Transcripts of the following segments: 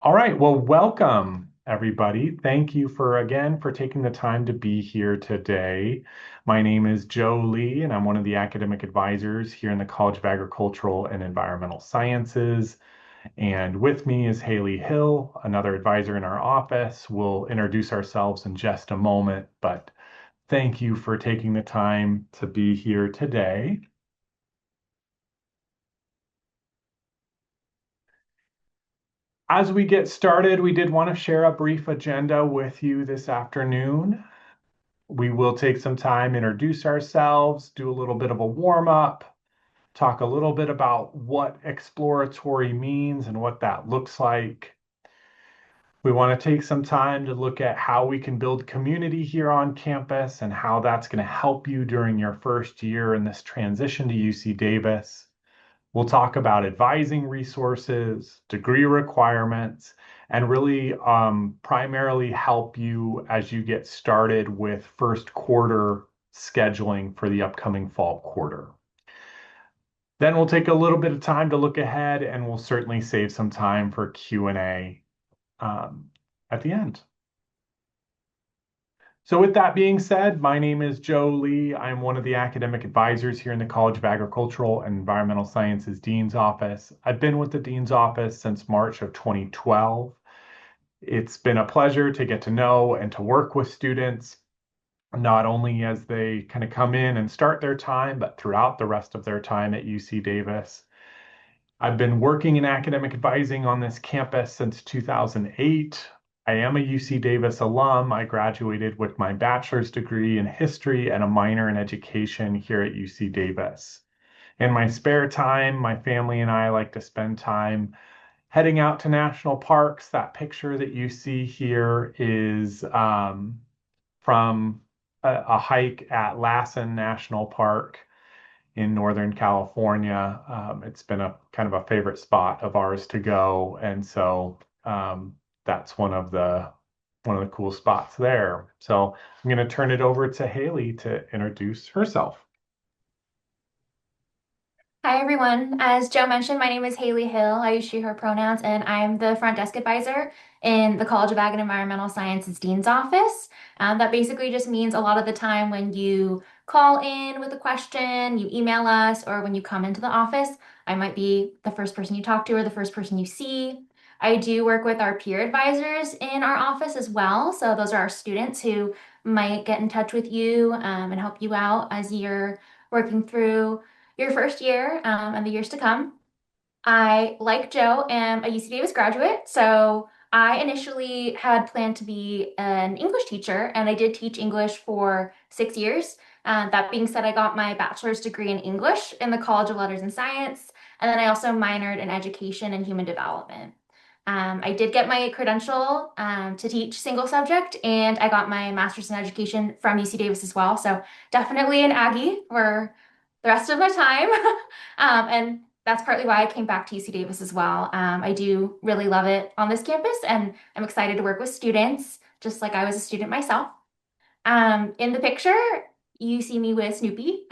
All right. Well, welcome everybody. Thank you for taking the time to be here today. My name is Joe Lee, and I'm one of the academic advisors here in the College of Agricultural and Environmental Sciences. And with me is Haley Hill, another advisor in our office. We'll introduce ourselves in just a moment, but thank you for taking the time to be here today. As we get started, we did want to share a brief agenda with you this afternoon. We will take some time, introduce ourselves, do a little bit of a warm up, talk a little bit about what exploratory means and what that looks like. We want to take some time to look at how we can build community here on campus and how that's going to help you during your first year in this transition to UC Davis. We'll talk about advising resources, degree requirements, and really primarily help you as you get started with first quarter scheduling for the upcoming fall quarter. Then we'll take a little bit of time to look ahead, and we'll certainly save some time for Q&A at the end. So with that being said, my name is Joe Lee. I'm one of the academic advisors here in the College of Agricultural and Environmental Sciences Dean's Office. I've been with the Dean's Office since March of 2012. It's been a pleasure to get to know and to work with students, not only as they kind of come in and start their time, but throughout the rest of their time at UC Davis. I've been working in academic advising on this campus since 2008. I am a UC Davis alum. I graduated with my bachelor's degree in history and a minor in education here at UC Davis. In my spare time, my family and I like to spend time heading out to national parks. That picture that you see here is from a hike at Lassen National Park in Northern California. It's been a kind of a favorite spot of ours to go, and so that's one of the cool spots there. So I'm going to turn it over to Haley to introduce herself. Hi, everyone. As Joe mentioned, my name is Haley Hill. I use she, her pronouns, and I'm the front desk advisor in the College of Ag and Environmental Sciences Dean's Office. That basically just means a lot of the time when you call in with a question, you email us, or when you come into the office, I might be the first person you talk to or the first person you see. I do work with our peer advisors in our office as well. So those are our students who might get in touch with you and help you out as you're working through your first year and the years to come. I, like Joe, am a UC Davis graduate, so I initially had planned to be an English teacher, and I did teach English for 6 years. That being said, I got my bachelor's degree in English in the College of Letters and Science, and then I also minored in education and human development. I did get my credential to teach single subject, and I got my master's in education from UC Davis as well. So definitely an Aggie for the rest of my time. And that's partly why I came back to UC Davis as well. I do really love it on this campus, and I'm excited to work with students, just like I was a student myself. In the picture, you see me with Snoopy.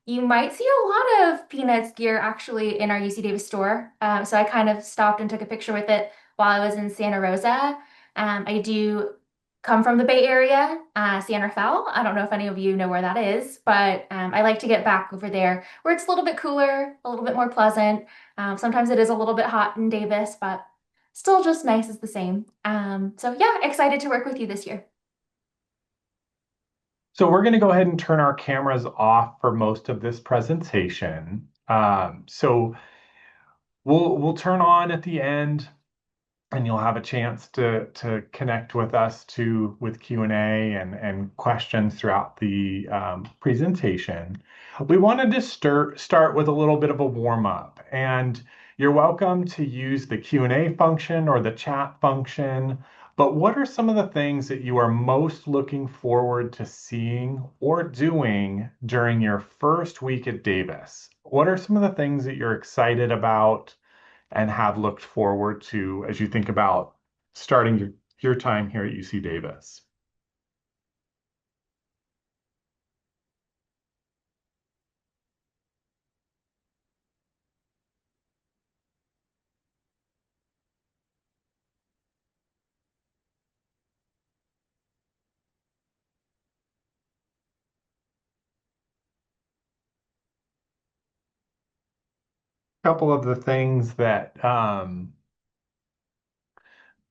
You might see a lot of Peanuts gear actually in our UC Davis store. So I kind of stopped and took a picture with it while I was in Santa Rosa. I do come from the Bay Area, San Rafael. I don't know if any of you know where that is, but I like to get back over there where it's a little bit cooler, a little bit more pleasant. Sometimes it is a little bit hot in Davis, but still just nice as the same. So yeah, excited to work with you this year. So we're going to go ahead and turn our cameras off for most of this presentation. So we'll turn on at the end, and you'll have a chance to connect with us with Q&A and questions throughout the presentation. We wanted to start with a little bit of a warm up, and you're welcome to use the Q&A function or the chat function. But what are some of the things that you are most looking forward to seeing or doing during your first week at Davis? What are some of the things that you're excited about and have looked forward to as you think about starting your time here at UC Davis? couple of the things that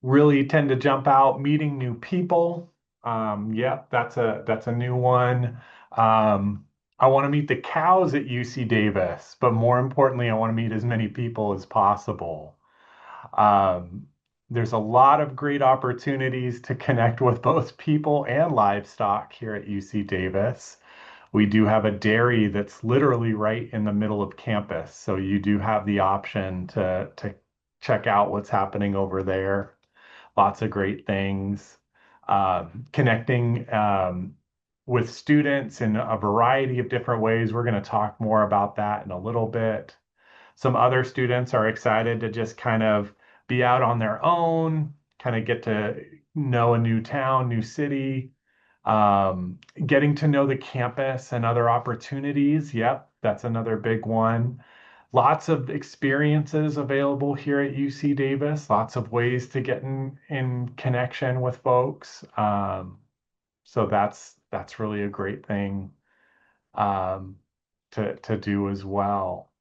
really tend to jump out, meeting new people. Yep, that's a new one. Um, I want to meet the cows at UC Davis, but more importantly, I want to meet as many people as possible. Um, there's a lot of great opportunities to connect with both people and livestock here at UC Davis. We do have a dairy that's literally right in the middle of campus, so you do have the option to check out what's happening over there. Lots of great things. Connecting with students in a variety of different ways. We're going to talk more about that in a little bit. Some other students are excited to just kind of be out on their own, kind of get to know a new town, new city, getting to know the campus and other opportunities. Yep, that's another big one. Lots of experiences available here at UC Davis, lots of ways to get in connection with folks. So that's really a great thing um, to do as well.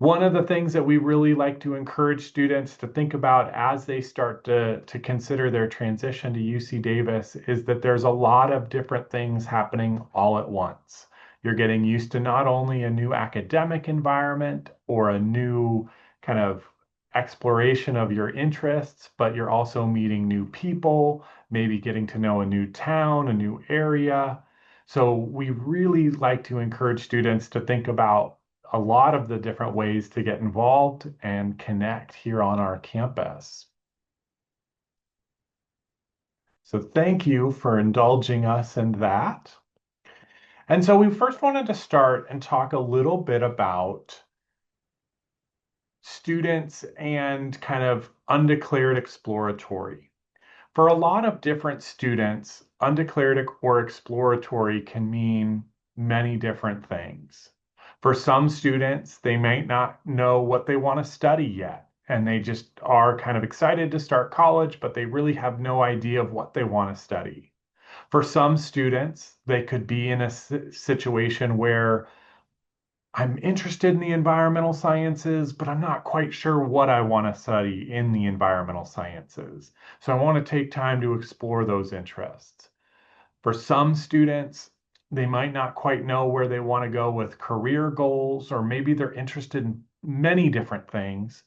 One of the things that we really like to encourage students to think about as they start to consider their transition to UC Davis is that there's a lot of different things happening all at once. You're getting used to not only a new academic environment or a new kind of exploration of your interests, but you're also meeting new people, maybe getting to know a new town, a new area. So we really like to encourage students to think about a lot of the different ways to get involved and connect here on our campus. So thank you for indulging us in that. And so we first wanted to start and talk a little bit about students and kind of undeclared exploratory. For a lot of different students, undeclared or exploratory can mean many different things. For some students, they might not know what they want to study yet, and they just are kind of excited to start college, but they really have no idea of what they want to study. For some students, they could be in a situation where I'm interested in the environmental sciences, but I'm not quite sure what I want to study in the environmental sciences. So I want to take time to explore those interests. For some students, they might not quite know where they want to go with career goals, or maybe they're interested in many different things.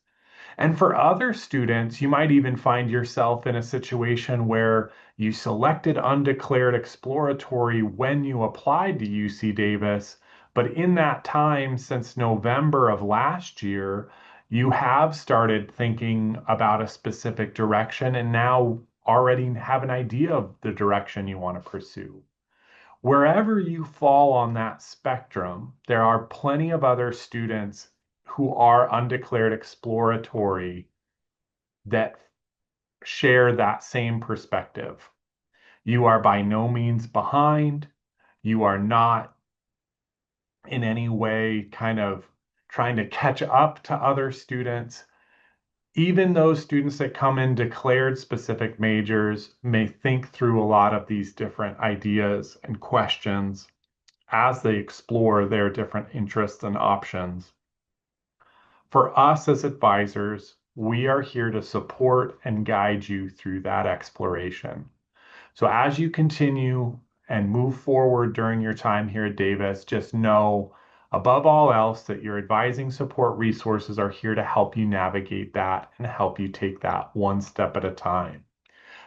And for other students, you might even find yourself in a situation where you selected undeclared exploratory when you applied to UC Davis, but in that time since November of last year, you have started thinking about a specific direction and now already have an idea of the direction you want to pursue. Wherever you fall on that spectrum, there are plenty of other students who are undeclared exploratory that share that same perspective. You are by no means behind. You are not in any way kind of trying to catch up to other students. Even those students that come in declared specific majors may think through a lot of these different ideas and questions as they explore their different interests and options. For us as advisors, we are here to support and guide you through that exploration. So as you continue and move forward during your time here at Davis, just know above all else that your advising support resources are here to help you navigate that and help you take that one step at a time.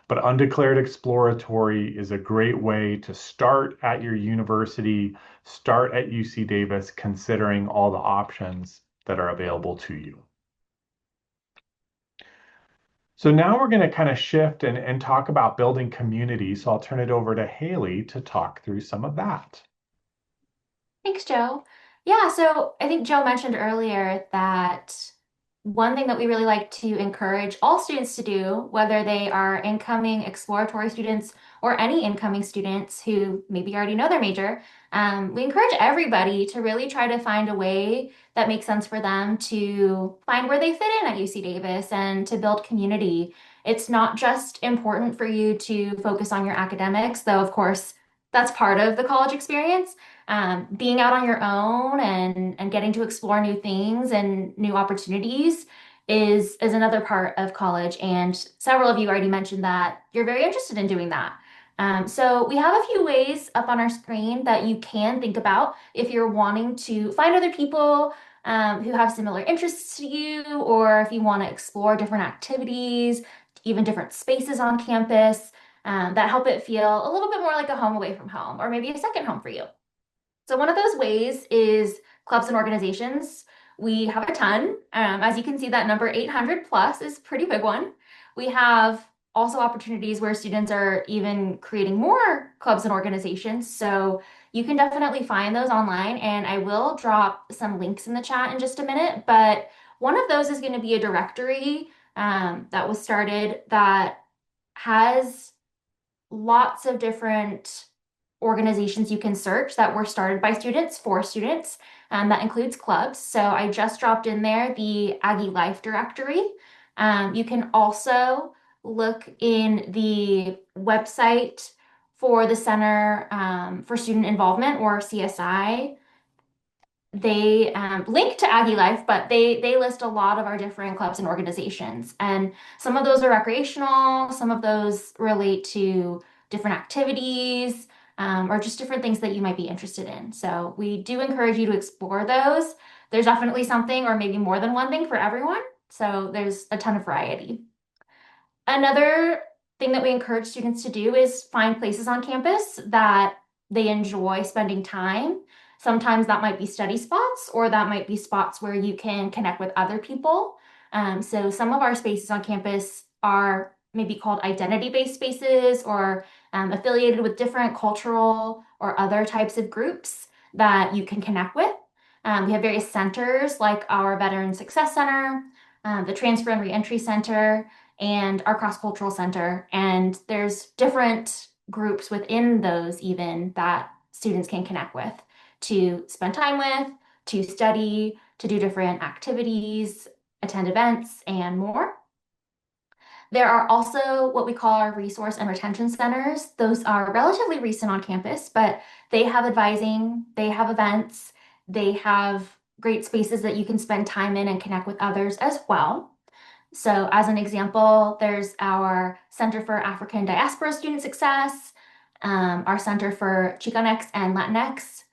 But undeclared exploratory is a great way to start at your university, start at UC Davis, considering all the options that are available to you. So now we're going to kind of shift and talk about building community. So I'll turn it over to Haley to talk through some of that. Thanks, Joe. Yeah, so I think Joe mentioned earlier that one thing that we really like to encourage all students to do, whether they are incoming exploratory students or any incoming students who maybe already know their major, we encourage everybody to really try to find a way that makes sense for them to find where they fit in at UC Davis and to build community. It's not just important for you to focus on your academics, though, of course, that's part of the college experience. Being out on your own and getting to explore new things and new opportunities is another part of college. And several of you already mentioned that you're very interested in doing that. So we have a few ways up on our screen that you can think about if you're wanting to find other people who have similar interests to you, or if you want to explore different activities, even different spaces on campus that help it feel a little bit more like a home away from home, or maybe a second home for you. So one of those ways is clubs and organizations. We have a ton. As you can see, that number 800 plus is a pretty big one. We have also opportunities where students are even creating more clubs and organizations. So you can definitely find those online, and I will drop some links in the chat in just a minute. But one of those is going to be a directory that was started that has lots of different organizations you can search that were started by students for students. That includes clubs. So I just dropped in there the Aggie Life directory. You can also look in the website for the Center for Student Involvement, or CSI. They link to Aggie Life, but they list a lot of our different clubs and organizations. And some of those are recreational, some of those relate to different activities, or just different things that you might be interested in. So we do encourage you to explore those. There's definitely something, or maybe more than one thing for everyone. So there's a ton of variety. Another thing that we encourage students to do is find places on campus that they enjoy spending time. Sometimes that might be study spots, or that might be spots where you can connect with other people. So some of our spaces on campus are maybe called identity-based spaces, or affiliated with different cultural or other types of groups that you can connect with. We have various centers like our Veteran Success Center, the Transfer and Reentry Center, and our cross-cultural center. And there's different groups within those even that students can connect with to spend time with, to study, to do different activities, attend events, and more. There are also what we call our resource and retention centers. Those are relatively recent on campus, but they have advising, they have events, they have great spaces that you can spend time in and connect with others as well. So as an example, there's our Center for African Diaspora Student Success, our Center for Chicanx and Latinx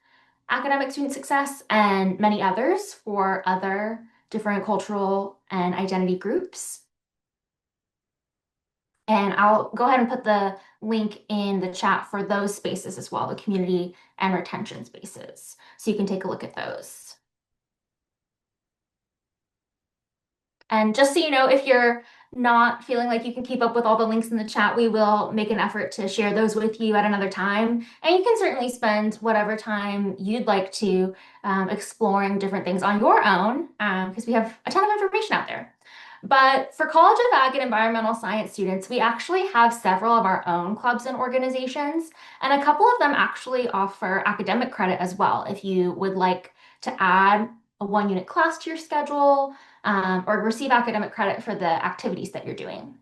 Academic Student Success, and many others for other different cultural and identity groups. And I'll go ahead and put the link in the chat for those spaces as well, the community and retention spaces. So you can take a look at those. And just so you know, if you're not feeling like you can keep up with all the links in the chat, we will make an effort to share those with you at another time. And you can certainly spend whatever time you'd like to exploring different things on your own, because we have a ton of information out there. But for College of Ag and Environmental Science students, we actually have several of our own clubs and organizations, and a couple of them actually offer academic credit as well if you would like to add a one-unit class to your schedule, or receive academic credit for the activities that you're doing.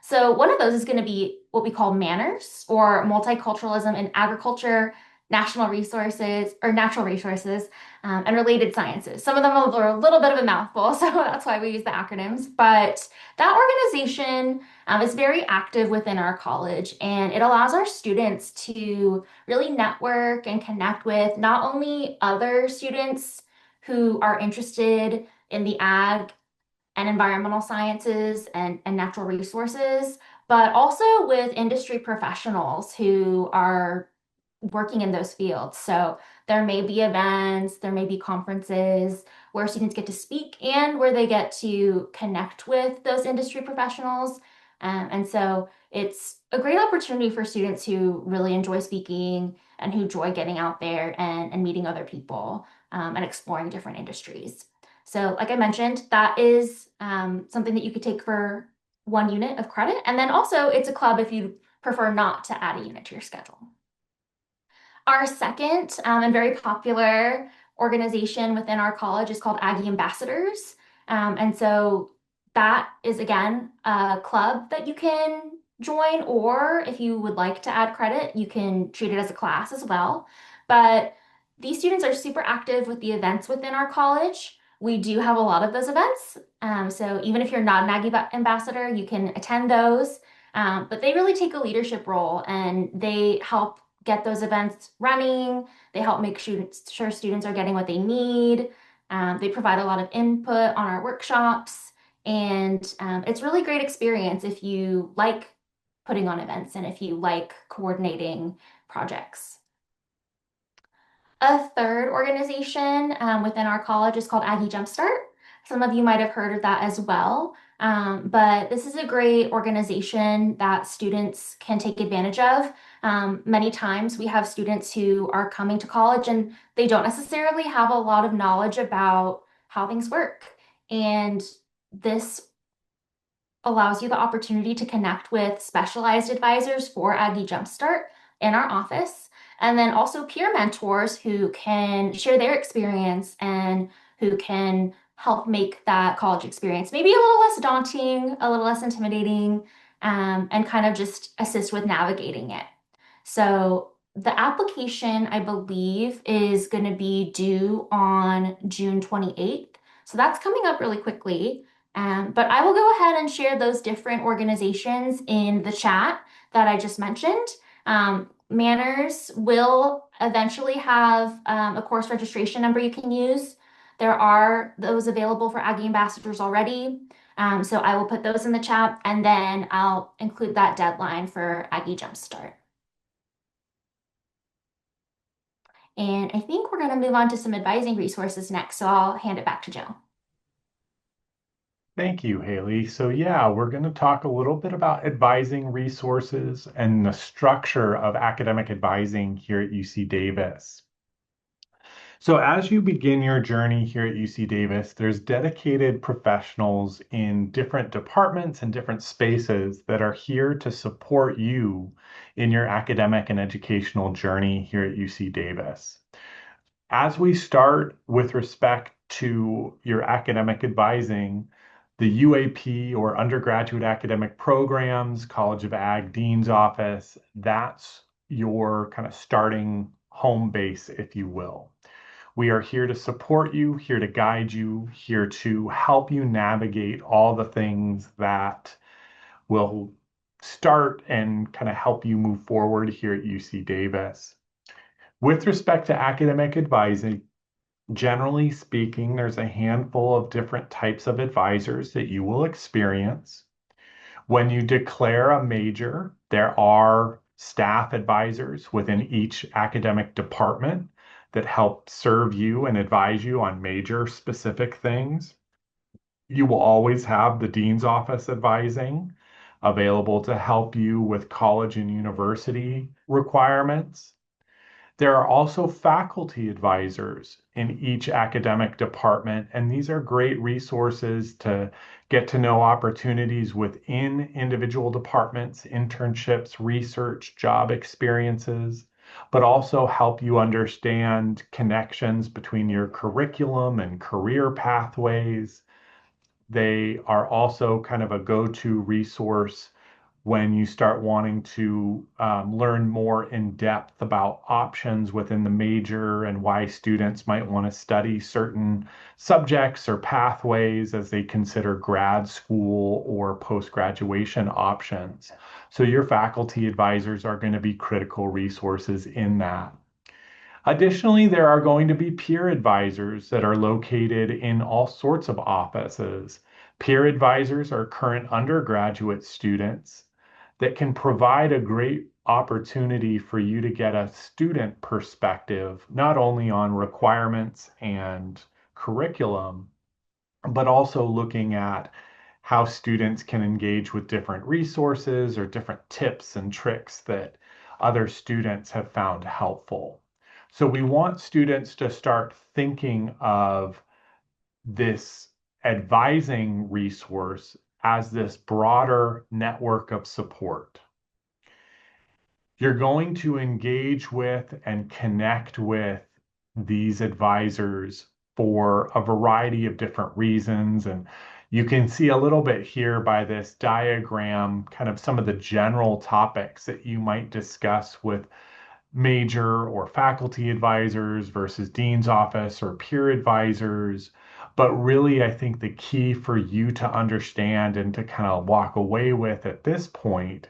So one of those is going to be what we call manners, or multiculturalism in agriculture, national resources or natural resources, and related sciences. Some of them are a little bit of a mouthful, so that's why we use the acronyms. But that organization is very active within our college, and it allows our students to really network and connect with not only other students who are interested in the ag and environmental sciences and natural resources, but also with industry professionals who are working in those fields. So there may be events, there may be conferences where students get to speak and where they get to connect with those industry professionals. And so it's a great opportunity for students who really enjoy speaking and who enjoy getting out there and meeting other people, and exploring different industries. So like I mentioned, that is something that you could take for one unit of credit. And then also it's a club if you prefer not to add a unit to your schedule. Our second and very popular organization within our college is called Aggie Ambassadors. And so that is, again, a club that you can join, or if you would like to add credit, you can treat it as a class as well. But these students are super active with the events within our college. We do have a lot of those events. So even if you're not an ambassador, you can attend those. But they really take a leadership role and they help get those events running. They help make sure students are getting what they need. They provide a lot of input on our workshops. And it's really great experience if you like putting on events and if you like coordinating projects. A third organization within our college is called Aggie Jumpstart. Some of you might have heard of that as well. But this is a great organization that students can take advantage of. Many times we have students who are coming to college and they don't necessarily have a lot of knowledge about how things work. And this allows you the opportunity to connect with specialized advisors for Aggie Jumpstart in our office, and then also peer mentors who can share their experience and who can help make that college experience maybe a little less daunting, a little less intimidating, and kind of just assist with navigating it. So the application, I believe, is going to be due on June 28th. So that's coming up really quickly. But I will go ahead and share those different organizations in the chat that I just mentioned. Manners will eventually have a course registration number you can use. There are those available for Aggie ambassadors already. So I will put those in the chat and then I'll include that deadline for Aggie Jumpstart. And I think we're going to move on to some advising resources next. So I'll hand it back to Joe. Thank you, Haley. So yeah, we're going to talk a little bit about advising resources and the structure of academic advising here at UC Davis. So as you begin your journey here at UC Davis, there's dedicated professionals in different departments and different spaces that are here to support you in your academic and educational journey here at UC Davis. As we start with respect to your academic advising, the UAP or undergraduate academic programs, College of Ag Dean's Office, that's your kind of starting home base, if you will. We are here to support you, here to guide you, here to help you navigate all the things that will start and kind of help you move forward here at UC Davis. With respect to academic advising, generally speaking, there's a handful of different types of advisors that you will experience. When you declare a major, there are staff advisors within each academic department that help serve you and advise you on major specific things. You will always have the dean's office advising available to help you with college and university requirements. There are also faculty advisors in each academic department, and these are great resources to get to know opportunities within individual departments, internships, research, job experiences, but also help you understand connections between your curriculum and career pathways. They are also kind of a go-to resource when you start wanting to learn more in depth about options within the major and why students might want to study certain subjects or pathways as they consider grad school or post-graduation options. So your faculty advisors are going to be critical resources in that. Additionally, there are going to be peer advisors that are located in all sorts of offices. Peer advisors are current undergraduate students that can provide a great opportunity for you to get a student perspective, not only on requirements and curriculum, but also looking at how students can engage with different resources or different tips and tricks that other students have found helpful. So we want students to start thinking of this advising resource as this broader network of support. You're going to engage with and connect with these advisors for a variety of different reasons. And you can see a little bit here by this diagram, kind of some of the general topics that you might discuss with major or faculty advisors versus dean's office or peer advisors. But really, I think the key for you to understand and to kind of walk away with at this point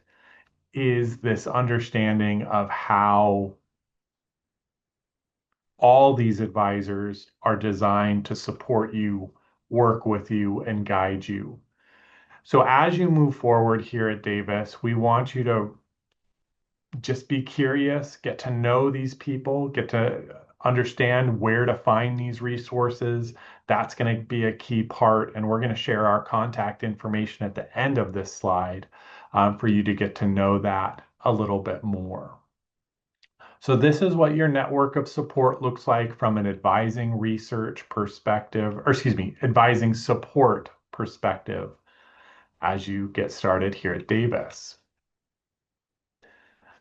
is this understanding of how all these advisors are designed to support you, work with you, and guide you. So as you move forward here at Davis, we want you to just be curious, get to know these people, get to understand where to find these resources. That's going to be a key part. And we're going to share our contact information at the end of this slide for you to get to know that a little bit more. So this is what your network of support looks like from an advising research perspective, or excuse me, advising support perspective as you get started here at Davis.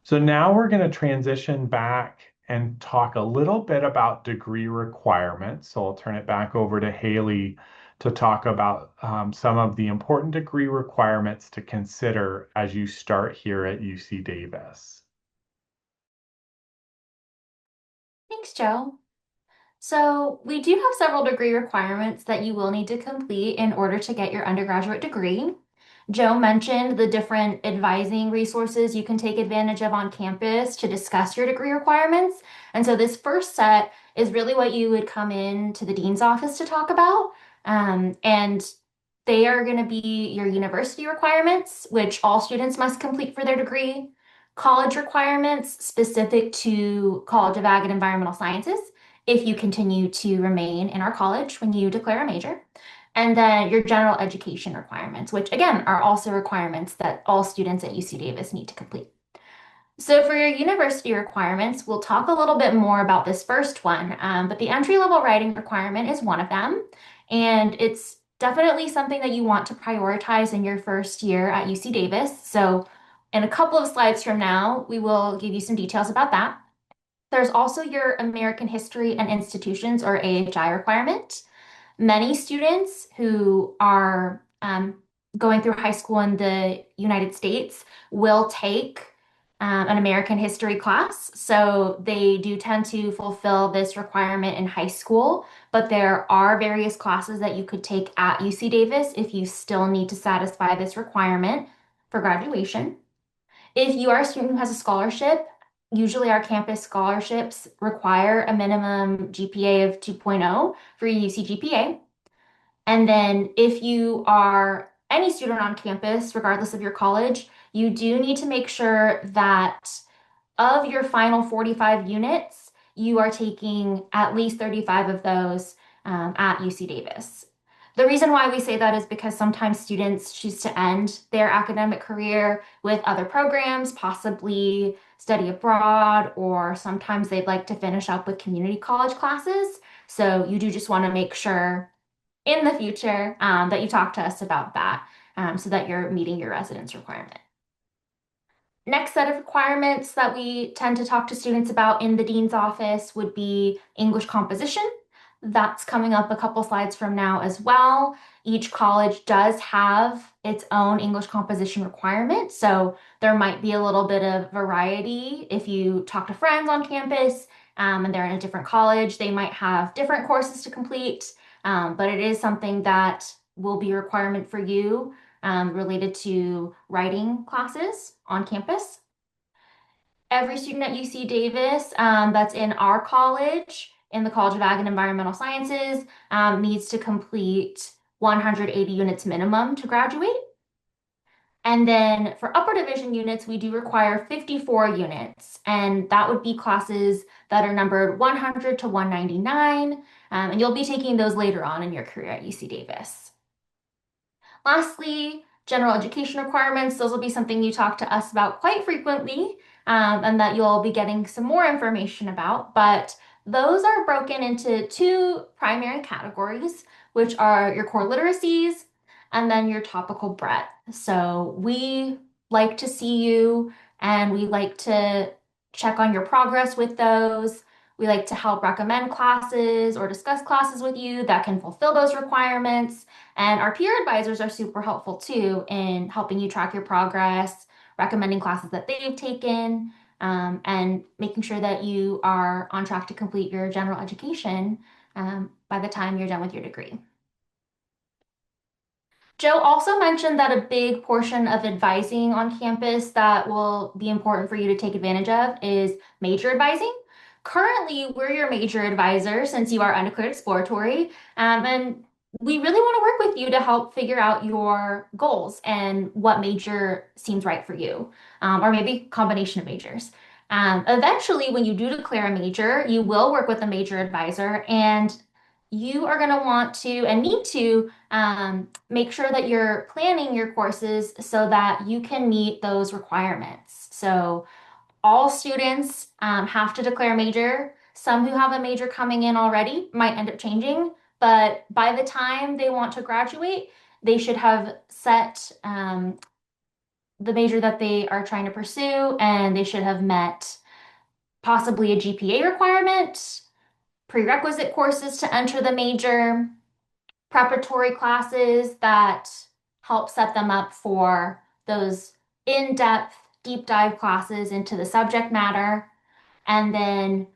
So now we're going to transition back and talk a little bit about degree requirements. So I'll turn it back over to Haley to talk about some of the important degree requirements to consider as you start here at UC Davis. Thanks, Joe. So we do have several degree requirements that you will need to complete in order to get your undergraduate degree. Joe mentioned the different advising resources you can take advantage of on campus to discuss your degree requirements. And so this first set is really what you would come in to the dean's office to talk about. And they are going to be your university requirements, which all students must complete for their degree, college requirements specific to College of Ag and Environmental Sciences if you continue to remain in our college when you declare a major. And then your general education requirements, which again are also requirements that all students at UC Davis need to complete. So for your university requirements, we'll talk a little bit more about this first one, but the entry-level writing requirement is one of them. And it's definitely something that you want to prioritize in your first year at UC Davis. So in a couple of slides from now, we will give you some details about that. There's also your American History and Institutions, or AHI requirement. Many students who are going through high school in the United States will take an American history class. So they do tend to fulfill this requirement in high school, but there are various classes that you could take at UC Davis if you still need to satisfy this requirement for graduation. If you are a student who has a scholarship, usually our campus scholarships require a minimum GPA of 2.0 for your UC GPA. And then if you are any student on campus, regardless of your college, you do need to make sure that of your final 45 units, you are taking at least 35 of those at UC Davis. The reason why we say that is because sometimes students choose to end their academic career with other programs, possibly study abroad, or sometimes they'd like to finish up with community college classes. So you do just want to make sure in the future that you talk to us about that so that you're meeting your residence requirement. Next set of requirements that we tend to talk to students about in the dean's office would be English composition. That's coming up a couple slides from now as well. Each college does have its own English composition requirement, so there might be a little bit of variety. If you talk to friends on campus and they're in a different college, they might have different courses to complete, but it is something that will be a requirement for you related to writing classes on campus. Every student at UC Davis that's in our college, in the College of Ag and Environmental Sciences, needs to complete 180 units minimum to graduate. And then for upper division units, we do require 54 units, and that would be classes that are numbered 100 to 199, and you'll be taking those later on in your career at UC Davis. Lastly, general education requirements. Those will be something you talk to us about quite frequently and that you'll be getting some more information about. But those are broken into two primary categories, which are your core literacies and then your topical breadth. So we like to see you and we like to check on your progress with those. We like to help recommend classes or discuss classes with you that can fulfill those requirements. And our peer advisors are super helpful too in helping you track your progress, recommending classes that they've taken. and making sure that you are on track to complete your general education by the time you're done with your degree. Joe also mentioned that a big portion of advising on campus that will be important for you to take advantage of is major advising. Currently, we're your major advisor since you are undeclared exploratory, and we really want to work with you to help figure out your goals and what major seems right for you, or maybe combination of majors. Eventually, when you do declare a major, you will work with a major advisor, and you are going to want to and need to make sure that you're planning your courses so that you can meet those requirements. So all students have to declare a major. Some who have a major coming in already might end up changing, but by the time they want to graduate, they should have set the major that they are trying to pursue, and they should have met possibly a GPA requirement, prerequisite courses to enter the major, preparatory classes that help set them up for those in-depth, deep dive classes into the subject matter. And then,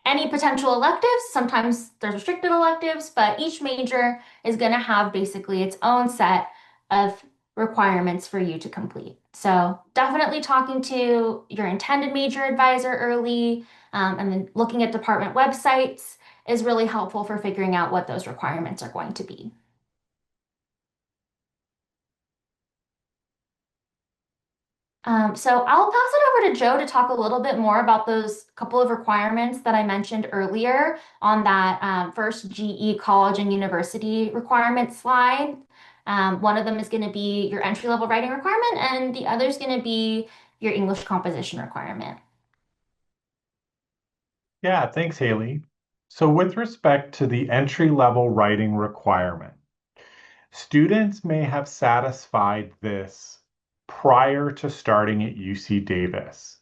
any potential electives. Sometimes there's restricted electives, but each major is going to have basically its own set of requirements for you to complete. So definitely talking to your intended major advisor early, and then looking at department websites is really helpful for figuring out what those requirements are going to be. So I'll pass it over to Joe to talk a little bit more about those couple of requirements that I mentioned earlier on that first GE college and university requirement slide. One of them is going to be your entry level writing requirement, and the other is going to be your English composition requirement. Yeah, thanks, Haley. So with respect to the entry-level writing requirement, students may have satisfied this prior to starting at UC Davis.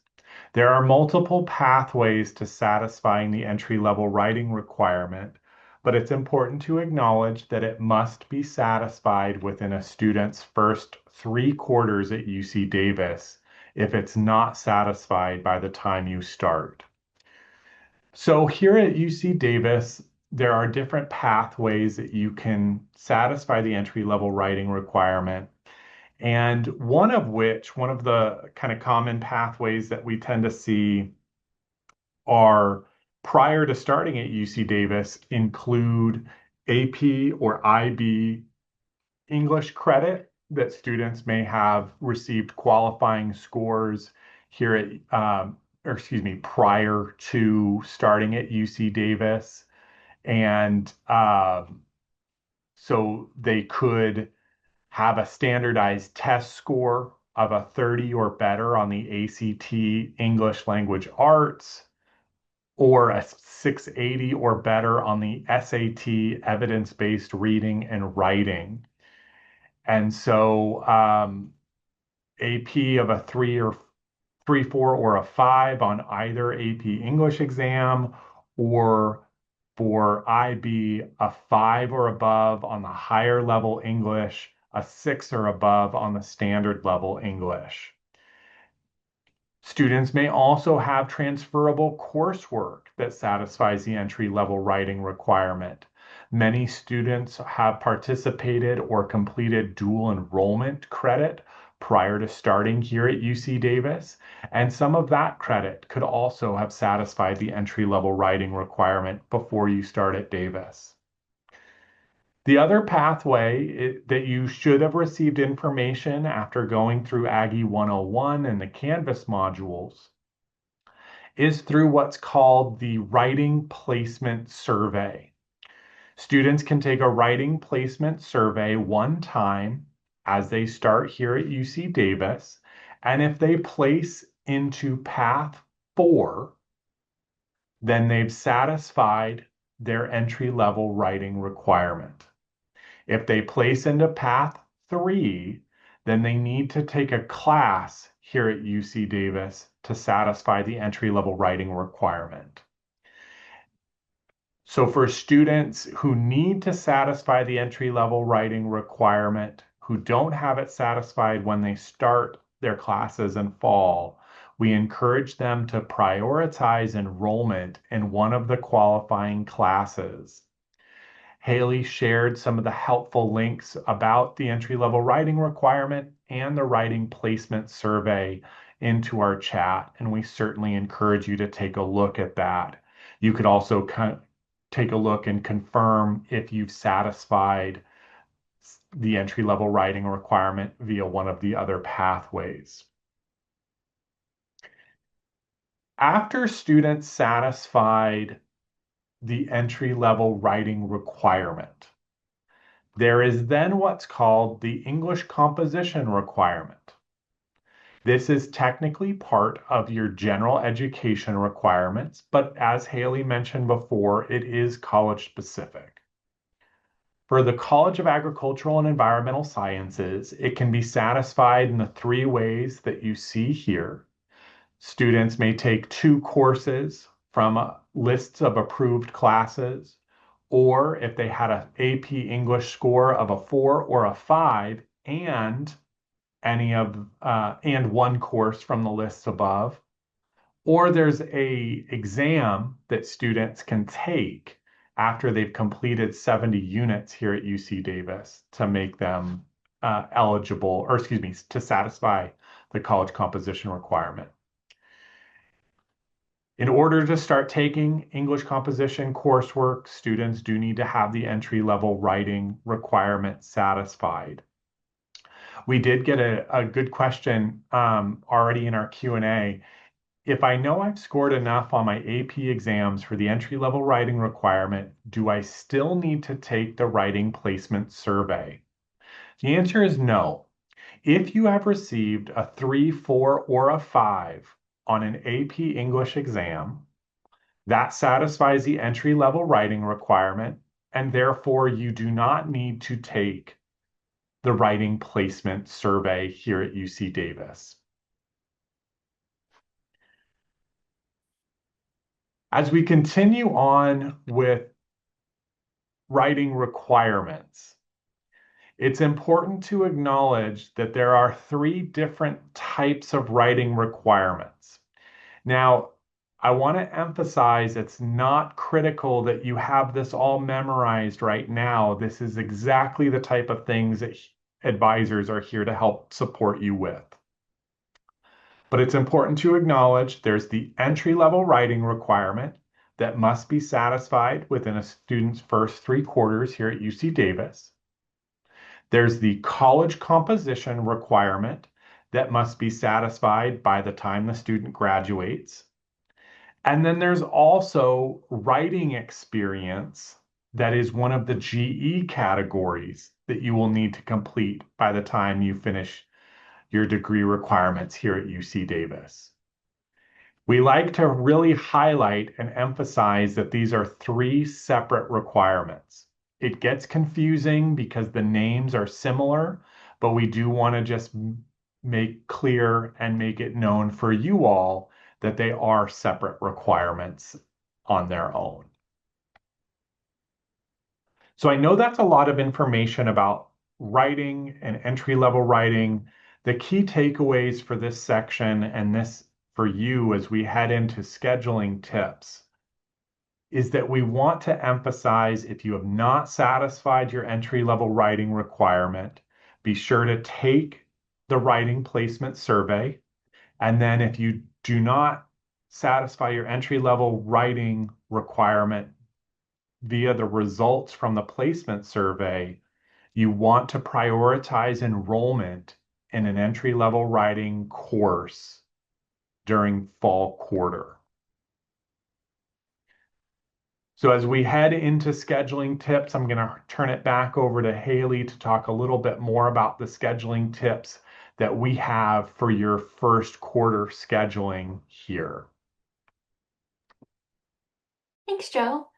There are multiple pathways to satisfying the entry-level writing requirement, but it's important to acknowledge that it must be satisfied within a student's first 3 quarters at UC Davis if it's not satisfied by the time you start. So here at UC Davis, there are different pathways that you can satisfy the entry-level writing requirement. And one of the kind of common pathways that we tend to see are prior to starting at UC Davis include AP or IB English credit that students may have received qualifying scores here at, or excuse me, prior to starting at UC Davis. And so they could have a standardized test score of a 30 or better on the ACT English Language Arts, or a 680 or better on the SAT Evidence-Based Reading and Writing. And so AP of a 3, 4, or a 5 on either AP English exam, or for IB, a 5 or above on the higher level English, a 6 or above on the standard level English. Students may also have transferable coursework that satisfies the entry-level writing requirement. Many students have participated or completed dual enrollment credit prior to starting here at UC Davis, and some of that credit could also have satisfied the entry-level writing requirement before you start at Davis. The other pathway that you should have received information after going through Aggie 101 and the Canvas modules is through what's called the Writing Placement Survey. Students can take a writing placement survey one time as they start here at UC Davis, and if they place into Path 4, then they've satisfied their entry-level writing requirement. If they place into Path 3, then they need to take a class here at UC Davis to satisfy the entry-level writing requirement. So for students who need to satisfy the entry-level writing requirement, who don't have it satisfied when they start their classes in fall, we encourage them to prioritize enrollment in one of the qualifying classes. Haley shared some of the helpful links about the entry-level writing requirement and the writing placement survey into our chat, and we certainly encourage you to take a look at that. You could also take a look and confirm if you've satisfied the entry-level writing requirement via one of the other pathways. After students satisfied the entry-level writing requirement, there is then what's called the English composition requirement. This is technically part of your general education requirements, but as Haley mentioned before, it is college specific. For the College of Agricultural and Environmental Sciences, it can be satisfied in the three ways that you see here. Students may take 2 courses from lists of approved classes, or if they had an AP English score of a 4 or a 5 and and 1 course from the lists above, or there's a exam that students can take after they've completed 70 units here at UC Davis to make them eligible, or excuse me, to satisfy the college composition requirement. In order to start taking English composition coursework, students do need to have the entry-level writing requirement satisfied. We did get a good question already in our Q&A. If I know I've scored enough on my AP exams for the entry-level writing requirement, do I still need to take the writing placement survey? The answer is no. If you have received a 3, 4, or a 5 on an AP English exam, that satisfies the entry-level writing requirement, and therefore you do not need to take the writing placement survey here at UC Davis. As we continue on with writing requirements, it's important to acknowledge that there are 3 different types of writing requirements. Now, I want to emphasize it's not critical that you have this all memorized right now. This is exactly the type of things that advisors are here to help support you with. But it's important to acknowledge there's the entry-level writing requirement that must be satisfied within a student's first 3 quarters here at UC Davis. There's the college composition requirement that must be satisfied by the time the student graduates. And then there's also writing experience that is one of the GE categories that you will need to complete by the time you finish your degree requirements here at UC Davis. We like to really highlight and emphasize that these are 3 separate requirements. It gets confusing because the names are similar, but we do want to just make clear and make it known for you all that they are separate requirements on their own. So I know that's a lot of information about writing and entry-level writing. The key takeaways for this section and this for you as we head into scheduling tips is that we want to emphasize if you have not satisfied your entry-level writing requirement, be sure to take the writing placement survey. And then if you do not satisfy your entry-level writing requirement via the results from the placement survey, you want to prioritize enrollment in an entry-level writing course during fall quarter. So as we head into scheduling tips, I'm going to turn it back over to Haley to talk a little bit more about the scheduling tips that we have for your first quarter scheduling here. Thanks, Joe.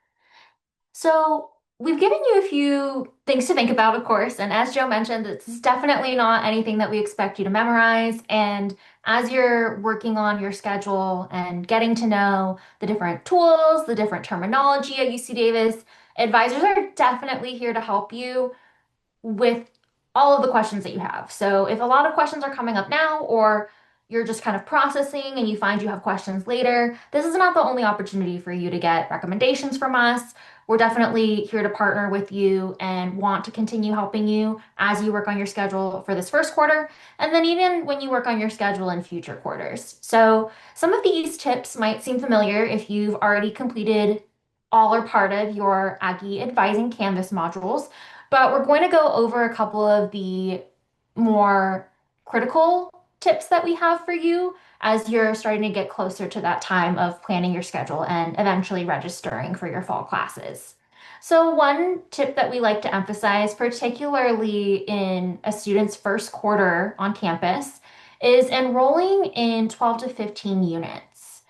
So we've given you a few things to think about, of course, and as Joe mentioned, this is definitely not anything that we expect you to memorize. And as you're working on your schedule and getting to know the different tools, the different terminology at UC Davis, advisors are definitely here to help you with all of the questions that you have. So if a lot of questions are coming up now, or you're just kind of processing and you find you have questions later, this is not the only opportunity for you to get recommendations from us. We're definitely here to partner with you and want to continue helping you as you work on your schedule for this first quarter, and then even when you work on your schedule in future quarters. So, some of these tips might seem familiar if you've already completed all or part of your Aggie Advising Canvas modules, but we're going to go over a couple of the more critical tips that we have for you as you're starting to get closer to that time of planning your schedule and eventually registering for your fall classes. So, one tip that we like to emphasize, particularly in a student's first quarter on campus, is enrolling in 12 to 15 units.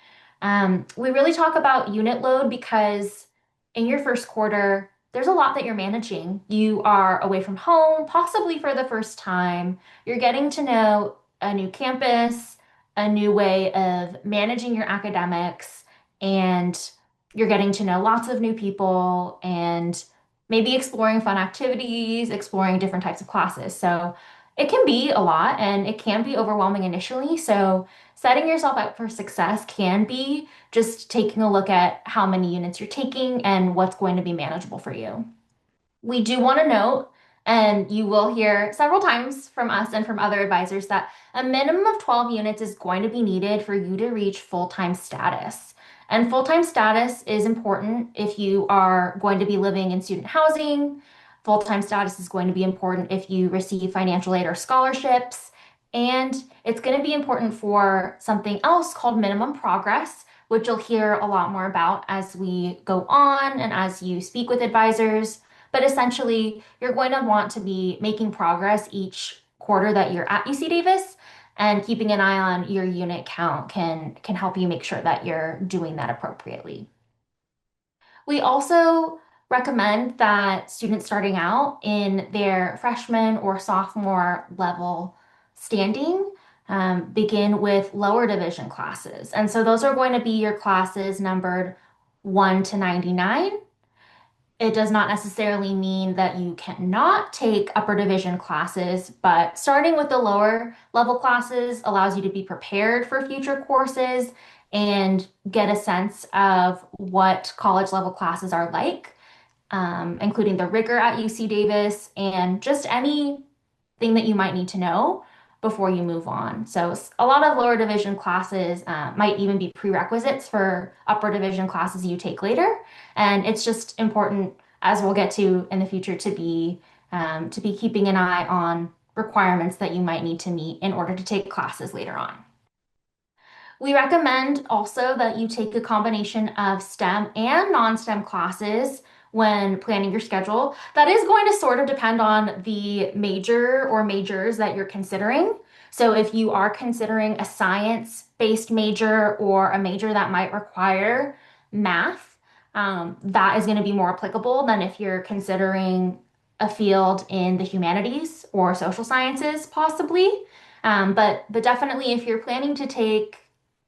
We really talk about unit load because in your first quarter, there's a lot that you're managing. You are away from home, possibly for the first time. You're getting to know a new campus, a new way of managing your academics, and you're getting to know lots of new people and maybe exploring fun activities, exploring different types of classes. So it can be a lot and it can be overwhelming initially. So setting yourself up for success can be just taking a look at how many units you're taking and what's going to be manageable for you. We do want to note, and you will hear several times from us and from other advisors, that a minimum of 12 units is going to be needed for you to reach full-time status. And full-time status is important if you are going to be living in student housing. Full-time status is going to be important if you receive financial aid or scholarships. And it's going to be important for something else called minimum progress, which you'll hear a lot more about as we go on and as you speak with advisors. But essentially, you're going to want to be making progress each quarter that you're at UC Davis, and keeping an eye on your unit count can help you make sure that you're doing that appropriately. We also recommend that students starting out in their freshman or sophomore level standing begin with lower division classes. And so those are going to be your classes numbered 1 to 99. It does not necessarily mean that you cannot take upper division classes, but starting with the lower level classes allows you to be prepared for future courses and get a sense of what college level classes are like, including the rigor at UC Davis and just anything that you might need to know before you move on. So a lot of lower division classes might even be prerequisites for upper division classes you take later. And it's just important, as we'll get to in the future, to be keeping an eye on requirements that you might need to meet in order to take classes later on. We recommend also that you take a combination of STEM and non-STEM classes when planning your schedule. That is going to sort of depend on the major or majors that you're considering. So if you are considering a science-based major or a major that might require math, that is going to be more applicable than if you're considering a field in the humanities or social sciences, possibly. But definitely, if you're planning to take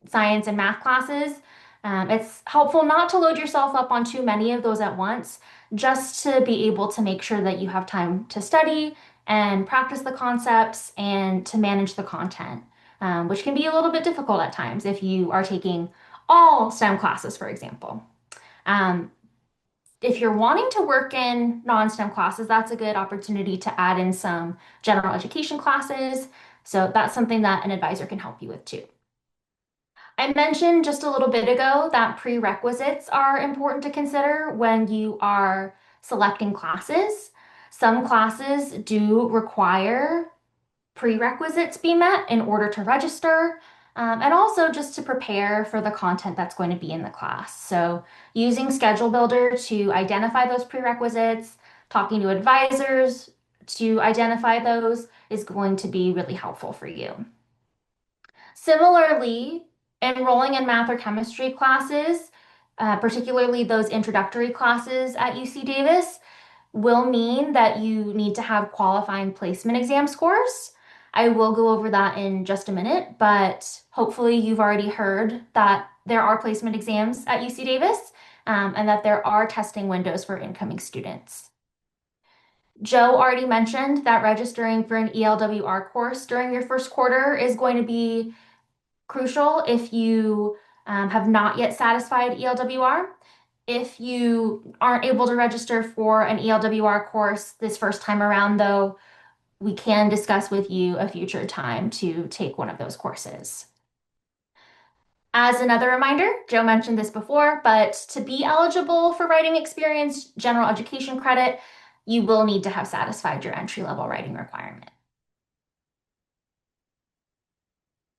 science and math classes, it's helpful not to load yourself up on too many of those at once, just to be able to make sure that you have time to study and practice the concepts and to manage the content, which can be a little bit difficult at times if you are taking all STEM classes, for example. Um, if you're wanting to work in non-STEM classes, that's a good opportunity to add in some general education classes. So that's something that an advisor can help you with too. I mentioned just a little bit ago that prerequisites are important to consider when you are selecting classes. Some classes do require prerequisites be met in order to register, and also just to prepare for the content that's going to be in the class. So using Schedule Builder to identify those prerequisites, talking to advisors to identify those is going to be really helpful for you. Similarly, enrolling in math or chemistry classes, particularly those introductory classes at UC Davis, will mean that you need to have qualifying placement exam scores. I will go over that in just a minute, but hopefully you've already heard that there are placement exams at UC Davis, and that there are testing windows for incoming students. Joe already mentioned that registering for an ELWR course during your first quarter is going to be crucial if you have not yet satisfied ELWR. If you aren't able to register for an ELWR course this first time around, though, we can discuss with you a future time to take one of those courses. As another reminder, Joe mentioned this before, but to be eligible for writing experience general education credit, you will need to have satisfied your entry-level writing requirement.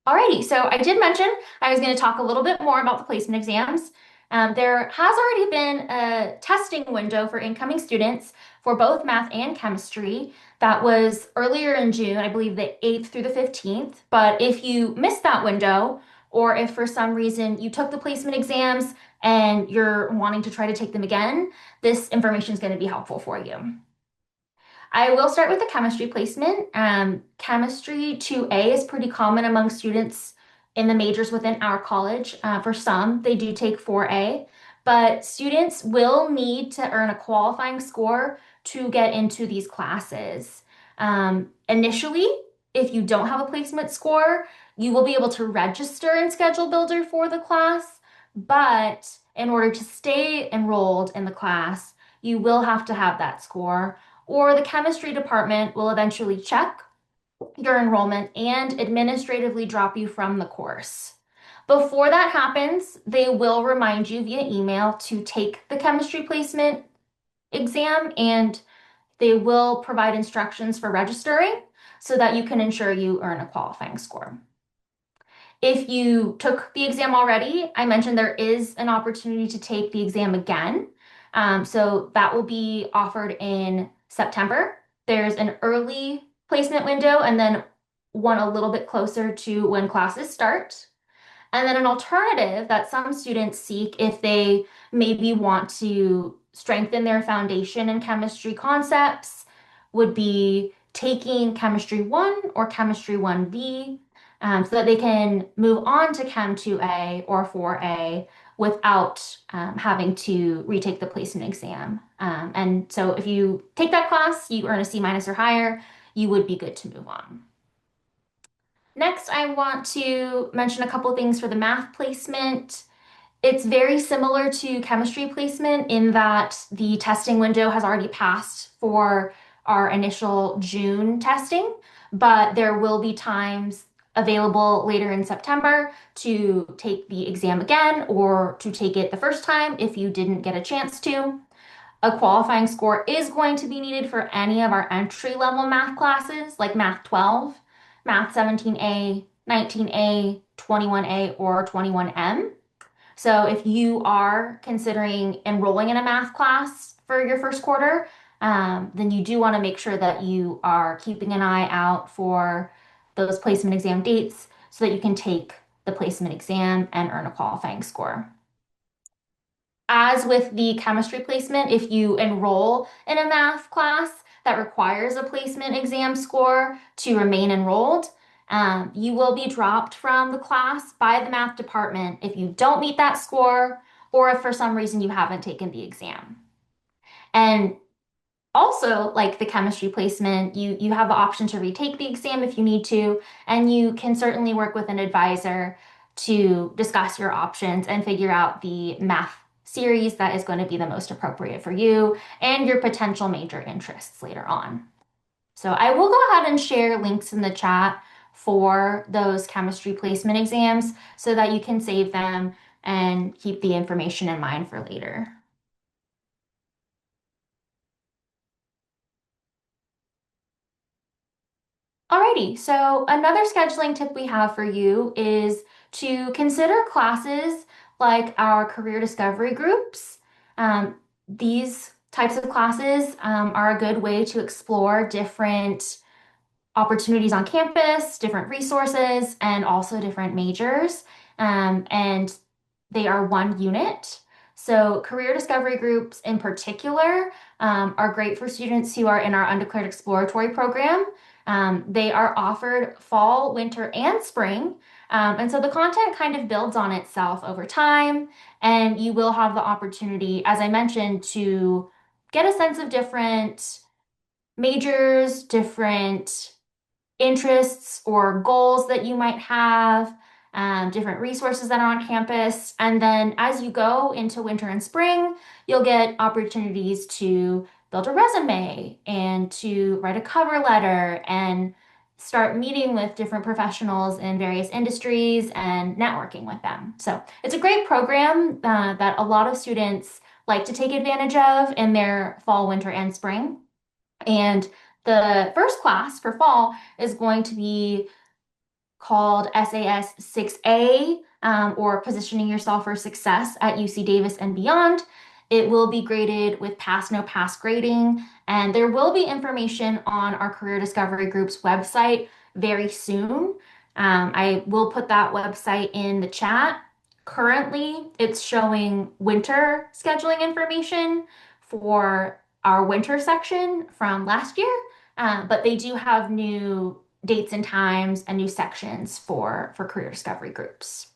Alrighty, so I did mention I was going to talk a little bit more about the placement exams. There has already been a testing window for incoming students for both math and chemistry. That was earlier in June, I believe the 8th through the 15th. But if you missed that window, or if for some reason you took the placement exams and you're wanting to try to take them again, this information is going to be helpful for you. I will start with the chemistry placement. Chemistry 2A is pretty common among students in the majors within our college. For some, they do take 4A, but students will need to earn a qualifying score to get into these classes. Initially, if you don't have a placement score, you will be able to register in Schedule Builder for the class, but in order to stay enrolled in the class, you will have to have that score, or the chemistry department will eventually check your enrollment and administratively drop you from the course. Before that happens, they will remind you via email to take the chemistry placement exam, and they will provide instructions for registering so that you can ensure you earn a qualifying score. If you took the exam already, I mentioned there is an opportunity to take the exam again. So that will be offered in September. There's an early placement window and then one a little bit closer to when classes start. And then an alternative that some students seek if they maybe want to strengthen their foundation in chemistry concepts would be taking Chemistry 1 or Chemistry 1B, so that they can move on to Chem 2A or 4A without having to retake the placement exam. And so if you take that class, you earn a C minus or higher, you would be good to move on. Next, I want to mention a couple things for the math placement. It's very similar to chemistry placement in that the testing window has already passed for our initial June testing, but there will be times available later in September to take the exam again or to take it the first time if you didn't get a chance to. A qualifying score is going to be needed for any of our entry-level math classes like Math 12, Math 17A, 19A, 21A, or 21M. So if you are considering enrolling in a math class for your first quarter, then you do want to make sure that you are keeping an eye out for those placement exam dates so that you can take the placement exam and earn a qualifying score. As with the chemistry placement, if you enroll in a math class that requires a placement exam score to remain enrolled, you will be dropped from the class by the math department if you don't meet that score or if for some reason you haven't taken the exam. And also, like the chemistry placement, you have the option to retake the exam if you need to, and you can certainly work with an advisor to discuss your options and figure out the math series that is going to be the most appropriate for you and your potential major interests later on. So I will go ahead and share links in the chat for those chemistry placement exams so that you can save them and keep the information in mind for later. Alrighty, so another scheduling tip we have for you is to consider classes like our career discovery groups. These types of classes are a good way to explore different opportunities on campus, different resources, and also different majors. And they are one unit. So career discovery groups in particular are great for students who are in our Undeclared Exploratory program. They are offered fall, winter, and spring. And so the content kind of builds on itself over time, and you will have the opportunity, as I mentioned, to get a sense of different majors, different interests or goals that you might have. different resources that are on campus. And then as you go into winter and spring, you'll get opportunities to build a resume and to write a cover letter and start meeting with different professionals in various industries and networking with them. So it's a great program that a lot of students like to take advantage of in their fall, winter, and spring. And the first class for fall is going to be called SAS 6A, or Positioning Yourself for Success at UC Davis and Beyond. It will be graded with pass, no pass grading, and there will be information on our Career Discovery Group's website very soon. I will put that website in the chat. Currently, it's showing winter scheduling information for our winter section from last year, but they do have new dates and times and new sections for career discovery groups.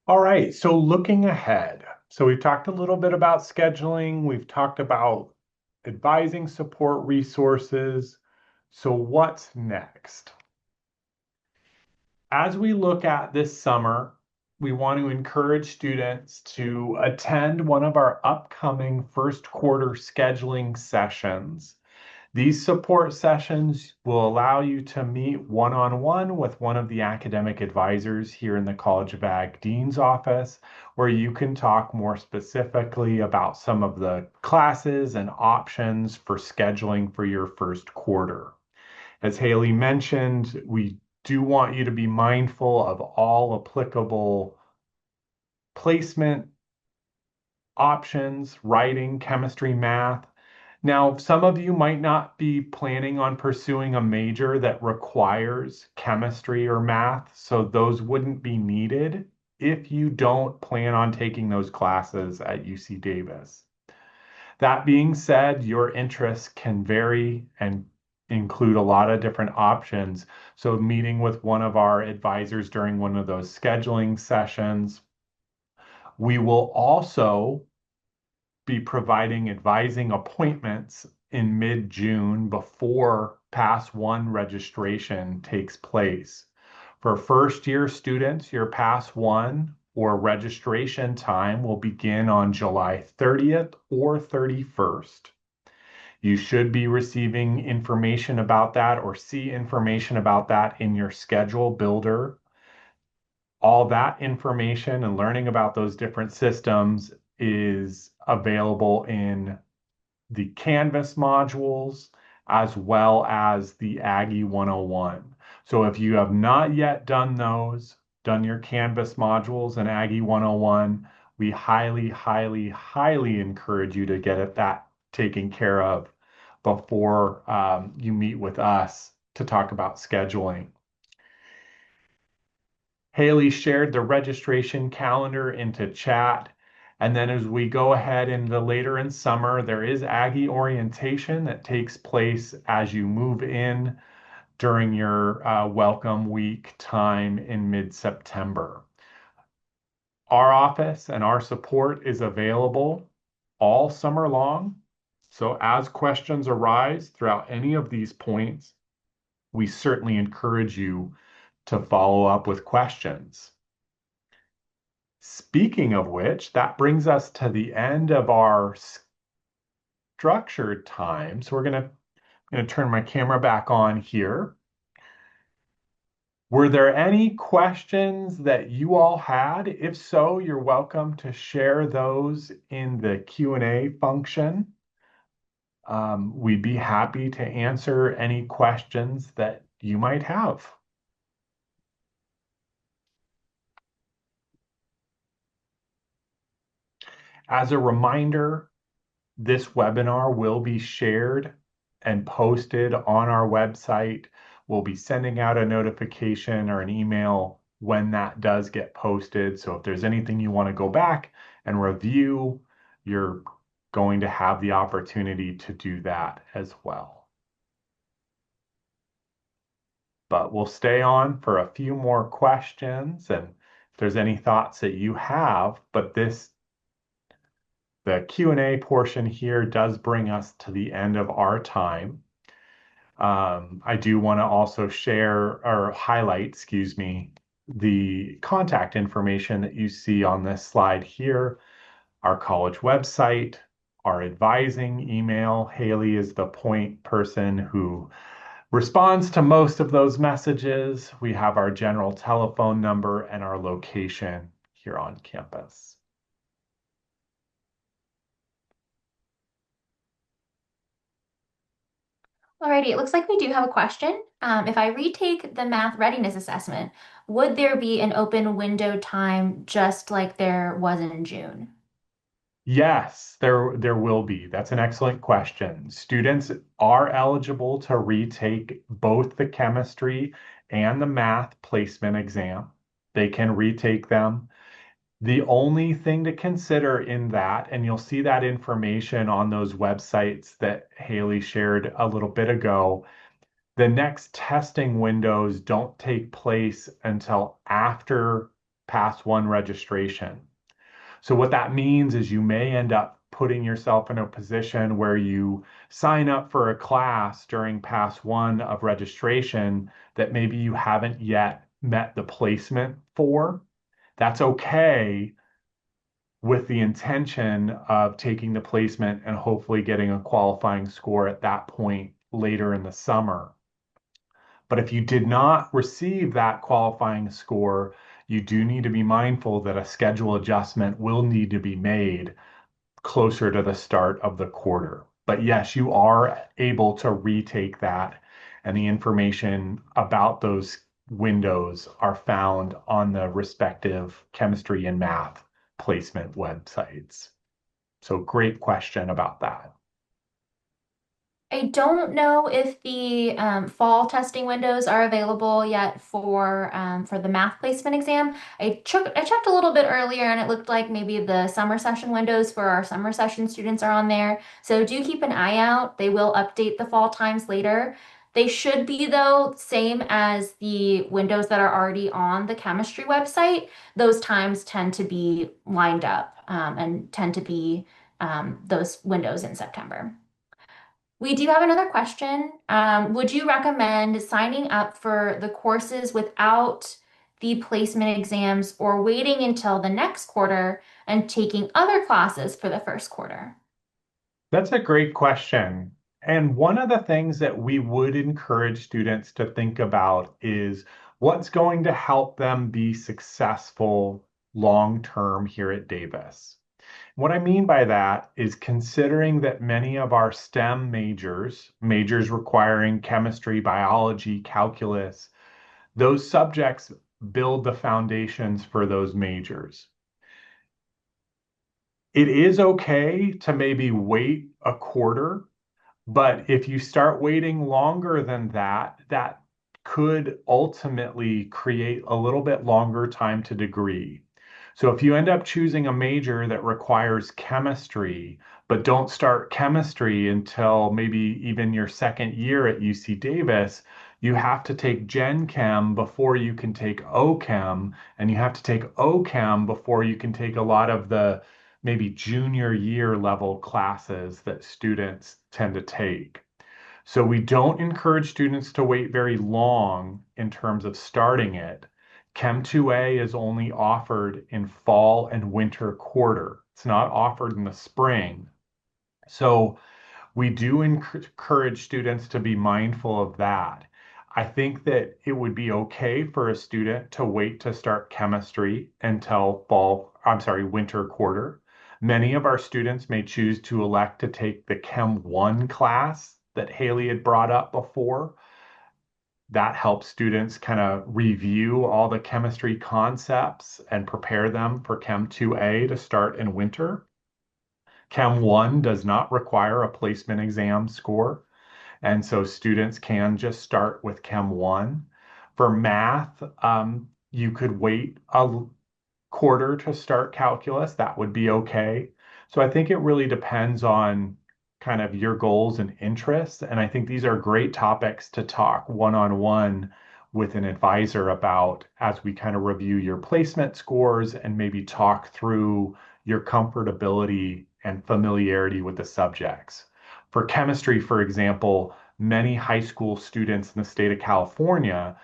All right, so looking ahead. So we've talked a little bit about scheduling, we've talked about advising support resources. So what's next? As we look at this summer, we want to encourage students to attend one of our upcoming first quarter scheduling sessions. These support sessions will allow you to meet one-on-one with one of the academic advisors here in the College of Ag Dean's office, where you can talk more specifically about some of the classes and options for scheduling for your first quarter. As Haley mentioned, we do want you to be mindful of all applicable placement options, writing, chemistry, math. Now, some of you might not be planning on pursuing a major that requires chemistry or math, so those wouldn't be needed if you don't plan on taking those classes at UC Davis. That being said, your interests can vary and include a lot of different options. So, meeting with one of our advisors during one of those scheduling sessions. We will also be providing advising appointments in mid-June before Pass 1 registration takes place. For first year students, your Pass 1 or registration time will begin on July 30th or 31st. You should be receiving information about that or see information about that in your schedule builder. All that information and learning about those different systems is available in the Canvas modules as well as the Aggie 101. So if you have not yet done those, done your Canvas modules and Aggie 101, we highly, highly, highly encourage you to get that taken care of before you meet with us to talk about scheduling. Haley shared the registration calendar into chat. And then as we go ahead into later in summer, there is Aggie orientation that takes place as you move in during your welcome week time in mid-September. Our office and our support is available all summer long. So as questions arise throughout any of these points, we certainly encourage you to follow up with questions. Speaking of which, that brings us to the end of our structured time. So we're going to turn my camera back on here. Were there any questions that you all had? If so, you're welcome to share those in the Q&A function. We'd be happy to answer any questions that you might have. As a reminder, this webinar will be shared and posted on our website. We'll be sending out a notification or an email when that does get posted. So if there's anything you want to go back and review, you're going to have the opportunity to do that as well. But we'll stay on for a few more questions, and if there's any thoughts that you have, but this The Q&A portion here does bring us to the end of our time. I do want to also share or highlight, excuse me, the contact information that you see on this slide here, our college website, our advising email. Haley is the point person who responds to most of those messages. We have our general telephone number and our location here on campus. Alrighty, it looks like we do have a question. If I retake the math readiness assessment, would there be an open window time just like there was in June? Yes, there will be. That's an excellent question. Students are eligible to retake both the chemistry and the math placement exam. They can retake them. The only thing to consider in that, and you'll see that information on those websites that Haley shared a little bit ago, the next testing windows don't take place until after Pass 1 registration. So what that means is you may end up putting yourself in a position where you sign up for a class during Pass 1 of registration that maybe you haven't yet met the placement for. That's okay with the intention of taking the placement and hopefully getting a qualifying score at that point later in the summer. But if you did not receive that qualifying score, you do need to be mindful that a schedule adjustment will need to be made closer to the start of the quarter. But yes, you are able to retake that, and the information about those windows are found on the respective chemistry and math placement websites. So great question about that. I don't know if the fall testing windows are available yet for the math placement exam. I checked a little bit earlier and it looked like maybe the summer session windows for our summer session students are on there. So do keep an eye out. They will update the fall times later. They should be though same as the windows that are already on the chemistry website. Those times tend to be lined up and tend to be those windows in September. We do have another question. Would you recommend signing up for the courses without the placement exams or waiting until the next quarter and taking other classes for the first quarter? That's a great question. And one of the things that we would encourage students to think about is what's going to help them be successful long term here at Davis. What I mean by that is considering that many of our STEM majors requiring chemistry, biology, calculus, those subjects build the foundations for those majors. It is okay to maybe wait a quarter, but if you start waiting longer than that, that could ultimately create a little bit longer time to degree. So if you end up choosing a major that requires chemistry, but don't start chemistry until maybe even your second year at UC Davis, you have to take Gen Chem before you can take OChem, and you have to take OChem before you can take a lot of the maybe junior year level classes that students tend to take. So we don't encourage students to wait very long in terms of starting it. Chem 2A is only offered in fall and winter quarter. It's not offered in the spring. So we do encourage students to be mindful of that. I think that it would be okay for a student to wait to start chemistry until winter quarter. Many of our students may choose to elect to take the Chem 1 class that Haley had brought up before. That helps students kind of review all the chemistry concepts and prepare them for Chem 2A to start in winter. Chem 1 does not require a placement exam score, and so students can just start with Chem 1. For math, you could wait a quarter to start calculus. That would be okay. So I think it really depends on kind of your goals and interests. And I think these are great topics to talk one-on-one with an advisor about as we kind of review your placement scores and maybe talk through your comfortability and familiarity with the subjects. For chemistry, for example, many high school students in the state of California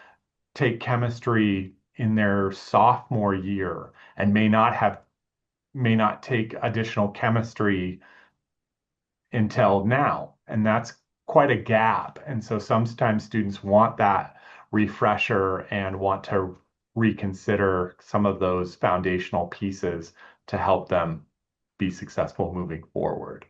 take chemistry in their sophomore year and may not take additional chemistry until now. And that's quite a gap. And so sometimes students want that refresher and want to reconsider some of those foundational pieces to help them be successful moving forward.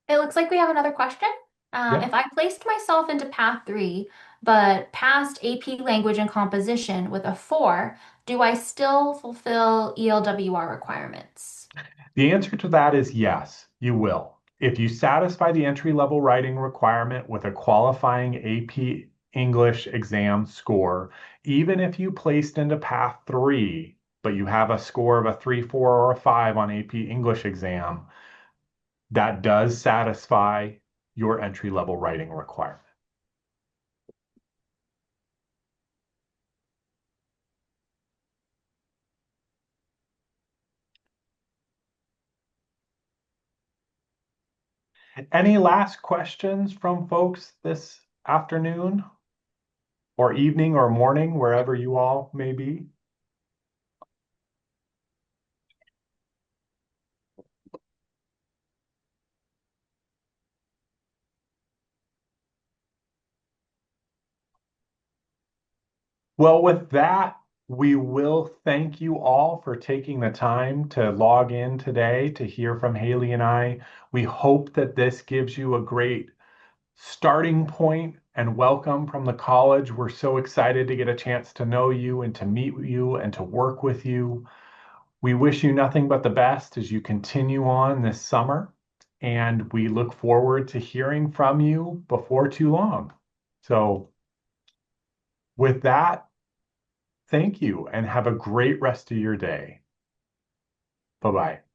It looks like we have another question. Yeah. If I placed myself into path three, but passed AP language and composition with a four, do I still fulfill ELWR requirements? The answer to that is yes, you will. If you satisfy the entry-level writing requirement with a qualifying AP English exam score, even if you placed into Path 3, but you have a score of a 3, 4, or a 5 on AP English exam, that does satisfy your entry-level writing requirement. Any last questions from folks this afternoon or evening or morning, wherever you all may be? Well, with that, we will thank you all for taking the time to log in today to hear from Haley and I. We hope that this gives you a great starting point and welcome from the college. We're so excited to get a chance to know you and to meet you and to work with you. We wish you nothing but the best as you continue on this summer, and we look forward to hearing from you before too long. So, with that, thank you and have a great rest of your day. Bye bye.